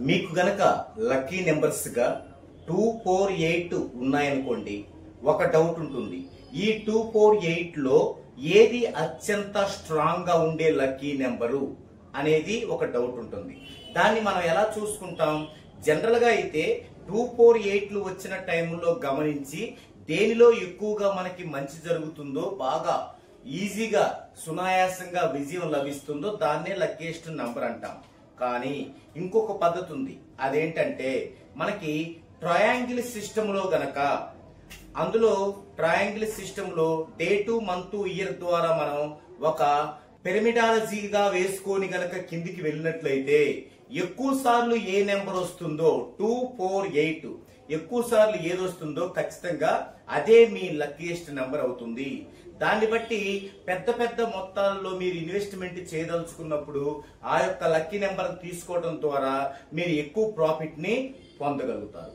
మీకు గనక lucky numbers గా 248 ఉన్నాయనుకోండి, ఒక డౌట్ ఉంటుంది. ఈ 248 లో ఏది అత్యంత స్ట్రాంగ్ గా ఉండే లక్కీ నెంబరు అనేది ఒక డౌట్ ఉంటుంది. దాన్ని మనం ఎలా చూసుకుంటాం? జనరల్ గా అయితే 248 వచ్చిన టైంలో గమనించి దేనిలో ఎక్కువగా మనకి మంచి జరుగుతుందో, బాగా ఈజీగా సునాయాసంగా విజయం లభిస్తుందో దాన్నే లక్కీయెస్ట్ నంబర్ అంటాం. కానీ ఇంకొక పద్ధతి ఉంది. అదేంటంటే మనకి ట్రయాంగిల్ సిస్టమ్ లో గనక, అందులో ట్రయాంగిల్ సిస్టమ్ లో డేటు, మంత్, ఇయర్ ద్వారా మనం ఒక పిరమిడాలజీగా వేసుకొని గనక కిందికి వెళ్ళినట్లయితే ఎక్కువ సార్లు ఏ నెంబర్ వస్తుందో 248 ఎక్కువ సార్లు ఏది వస్తుందో ఖచ్చితంగా అదే మీ లక్కీయెస్ట్ నెంబర్ అవుతుంది. దాన్ని బట్టి పెద్ద పెద్ద మొత్తాల్లో మీరు ఇన్వెస్ట్మెంట్ చేయదలుచుకున్నప్పుడు ఆ యొక్క లక్కీ నెంబర్ తీసుకోవడం ద్వారా మీరు ఎక్కువ ప్రాఫిట్ ని పొందగలుగుతారు.